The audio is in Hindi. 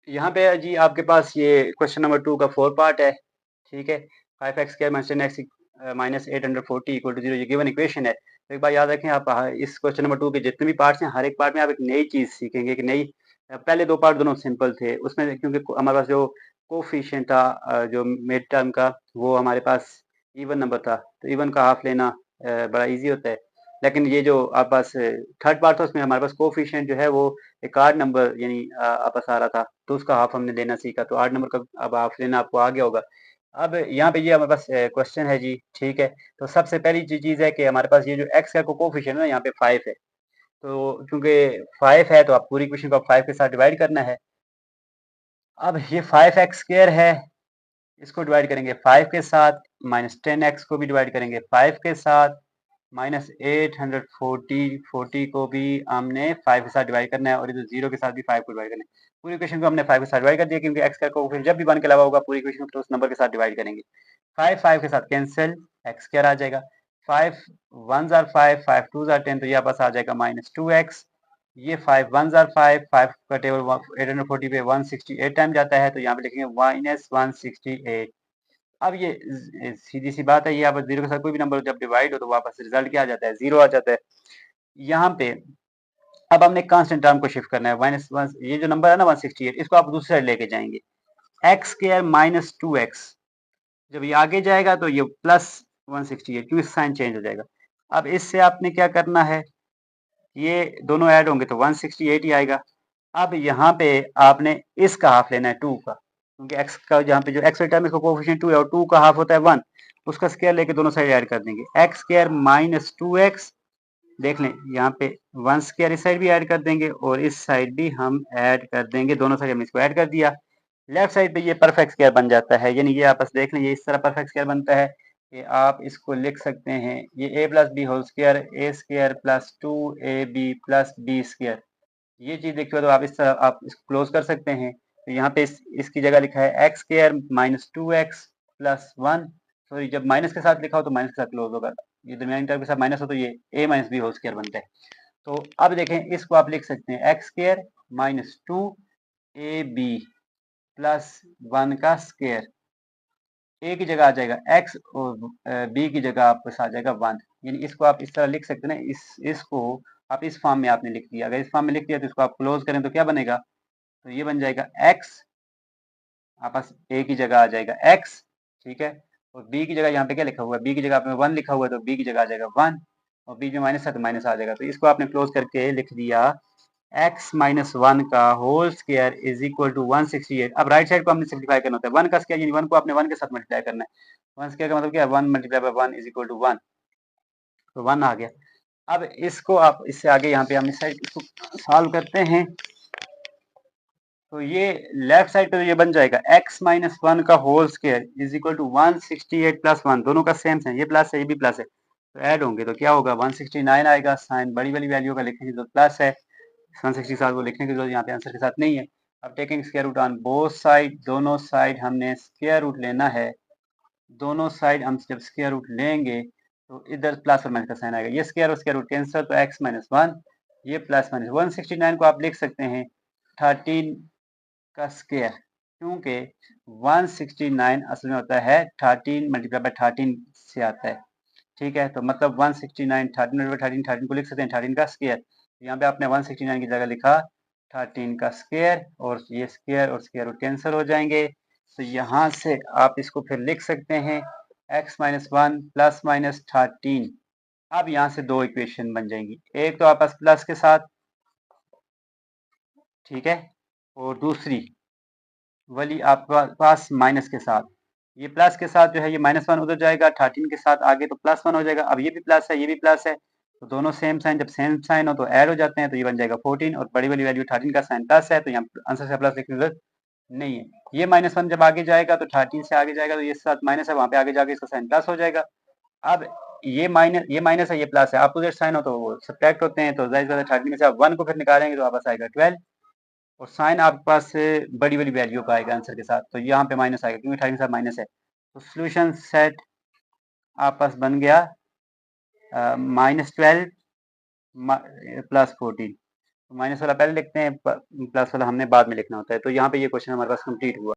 यहाँ पे जी आपके पास ये क्वेश्चन नंबर 2 का 4 पार्ट है, ठीक है। 5x square minus 10x minus 840 equal to 0 ये गिवन इक्वेशन है। तो एक बार याद रखें आप इस क्वेश्चन नंबर 2 के जितने भी पार्ट्स हैं हर एक पार्ट में आप एक नई चीज़ सीखेंगे, एक नई पहले 2 पार्ट दोनों सिंपल थे। उसमें क्योंकि हमारे पास जो कोएफिशिएंट था जो मिड टर्म का वो हमारे पास इवन नंबर था। तो इवन का हाफ लेना बड़ा ईज़ी होता है। लेकिन ये जो आपके पास थर्ड पार्ट था उसमें हमारे पास कोएफिशिएंट जो है वो एक आड नंबर यानी आपस आ रहा था, तो उसका हाफ हमने लेना सीखा। तो आड नंबर का अब हाफ लेना आपको आ गया होगा। अब यहाँ पे ये हमारे पास क्वेश्चन है जी, ठीक है। तो सबसे पहली चीज़ है कि हमारे पास ये जो एक्स का कोएफिशिएंट है ना यहाँ पे 5 है। तो चूंकि 5 है तो आप पूरी इक्वेशन को 5 के साथ डिवाइड करना है। अब ये 5x स्क्वायर है, इसको डिवाइड करेंगे 5 के साथ, माइनस 10x को भी डिवाइड करेंगे 5 के साथ, माइनस 840 को भी हमने 5 के साथ डिवाइड करना है और इधर 0 के साथ भी 5 को डिवाइड करना है। पूरी इक्वेशन को हमने 5 के साथ डिवाइड कर दिया क्योंकि x का कोएफिशिएंट जब भी 1 के अलावा होगा पूरी इक्वेशन को उस नंबर के साथ डिवाइड करेंगे। 5 5 के साथ कैंसिल, x स्क्वायर आ जाएगा। 5 1 आर 5, 5 2 आर 10, तो ये पास आ जाएगा माइनस 2x। ये 5 1 आर 5, 5 का टेबल 840 पे 168 टाइम जाता है, तो यहाँ पे लिखेंगे माइनस 168। अब ये सीधी सी बात है, ये आप 0 के साथ कोई भी नंबर जब डिवाइड हो तो वापस रिजल्ट क्या आ जाता है, 0 आ जाता है। यहाँ पे अब हमने कांस्टेंट टर्म को शिफ्ट करना है। माइनस वन, ये जो नंबर है ना 168, इसको आप दूसरी साइड लेके जाएंगे। एक्स स्क्वायर माइनस 2x, जब ये आगे जाएगा तो ये प्लस 168 क्योंकि साइन चेंज हो जाएगा। अब इससे आपने क्या करना है, ये दोनों ऐड होंगे तो 168 ही आएगा। अब यहाँ पे आपने इसका हाफ लेना है 2 का, क्योंकि x का यहाँ पे जो x टर्म है इसका कोएफिशिएंट 2 है और 2 का हाफ होता है 1, उसका स्क्वायर लेके दोनों साइड ऐड कर देंगे। एक्स स्क्वायर माइनस 2x, देख लें यहाँ पे 1 स्क्वायर इस साइड भी ऐड कर देंगे और इस साइड भी हम ऐड कर देंगे, दोनों साइड हमने इसको ऐड कर दिया। लेफ्ट साइड पे ये परफेक्ट स्क्वायर बन जाता है, यानी ये आपस देख लें ये इस तरह परफेक्ट स्क्वायर बनता है कि आप इसको लिख सकते हैं ये a plus B whole square A square plus 2ab plus B square. ये चीज देखिए तो आप इस तरह आप इसको क्लोज कर सकते हैं। तो यहाँ पे इसकी जगह लिखा है x square minus 2x plus 1, sorry जब माइनस के साथ लिखा हो तो माइनस के साथ क्लोज होगा, ये दरमियानी टर्म के साथ माइनस हो तो ये a minus B whole square बनता है। तो अब देखें इसको आप लिख सकते हैं x square minus 2ab plus 1 का स्क्वायर, ए की जगह आ जाएगा x और बी की जगह आपके आ जाएगा 1, यानी इसको आप इस तरह लिख सकते हैं ना। इसको आप इस फॉर्म में आपने लिख दिया, अगर इस फॉर्म में लिख दिया तो इसको आप क्लोज करें तो क्या बनेगा, तो ये बन जाएगा x, आपस a की जगह आ जाएगा x, ठीक है। और b की जगह यहाँ पे क्या लिखा हुआ है, b की जगह आपने 1 लिखा हुआ है तो b की जगह आ जाएगा 1, और b में माइनस है तो माइनस आ जाएगा। तो इसको आपने क्लोज करके लिख दिया x माइनस 1 का whole square is equal to 168। अब राइट साइड को हमने सिंप्लीफाई करना होता है, 1 का स्क्वायर यानी 1 को आपने 1 के साथ मल्टीप्लाई करना है। 1 स्क्वायर का मतलब क्या है, 1 multiply by 1 is equal to 1, तो 1 आ गया। अब इसको आप इससे आगे यहाँ पे हम इस साइड इसको सॉल्व करते हैं, तो ये लेफ्ट साइड पे तो ये बन जाएगा x माइनस 1 का whole square is equal to 168 plus 1, दोनों का सेम है, ये प्लस है ये भी प्लस है, तो ऐड होंगे तो क्या होगा 169 आएगा। साइन बड़ी वाली वैल्यू का लिखने की तो प्लस है, 167 को लिखने की जरूरत यहाँ पे आंसर के साथ नहीं है। अब taking square root on both side, दोनों साइड हमने स्क्वायर रूट लेना है। दोनों साइड हम जब स्क्वायर रूट लेंगे तो इधर प्लस और माइनस का साइन आएगा, ये स्क्वायर और स्क्वायर रूट कैंसिल तो x माइनस 1, ये प्लस माइनस 169 को आप लिख सकते हैं 13 का स्क्वायर, क्योंकि 169 असल में होता है 13 मल्टीप्लाई बाय 13 से आता है, ठीक है। तो मतलब 169 13 मल्टीप्लाई 13 को लिख सकते हैं 13 का स्क्वायर। यहाँ पे आपने 169 की जगह लिखा 13 का स्क्वायर और ये स्क्वायर और स्क्वायर रूट कैंसिल हो जाएंगे, तो यहाँ से आप इसको फिर लिख सकते हैं x माइनस 1 प्लस माइनस 13। अब यहाँ से दो इक्वेशन बन जाएंगी, एक तो आपस प्लस के साथ, ठीक है, और दूसरी वाली आपके पास माइनस के साथ। ये प्लस के साथ जो है ये माइनस 1 उधर जाएगा, 13 के साथ आगे तो प्लस 1 हो जाएगा। अब ये भी प्लस है ये भी प्लस है, तो दोनों सेम साइन, जब सेम साइन हो तो ऐड हो जाते हैं, तो ये बन जाएगा 14 और बड़ी वाली वैल्यू 13 का साइन प्लस है, तो यहाँ आंसर से प्लस लिखने की जरूरत नहीं है। ये माइनस 1 जब आगे जाएगा तो 13 से आगे जाएगा तो ये साथ माइनस है, वहां पे आगे जाके इसका साइन प्लस हो जाएगा। अब ये माइनस है ये प्लस है, अपोजिट साइन हो तो वो सब्ट्रैक्ट होते हैं, तो जाहिर बात है 13 में से आप 1 को फिर निकालेंगे तो आपस आएगा 12 और साइन आपके पास बड़ी वाली वैल्यू का आएगा आंसर के साथ, तो यहाँ पे माइनस आएगा क्योंकि 13 के साथ माइनस है। तो सोल्यूशन सेट आपस बन गया -12 + 14। माइनस वाला पहले लिखते हैं, प्लस वाला हमने बाद में लिखना होता है। तो यहाँ पे ये क्वेश्चन हमारे पास कंप्लीट हुआ।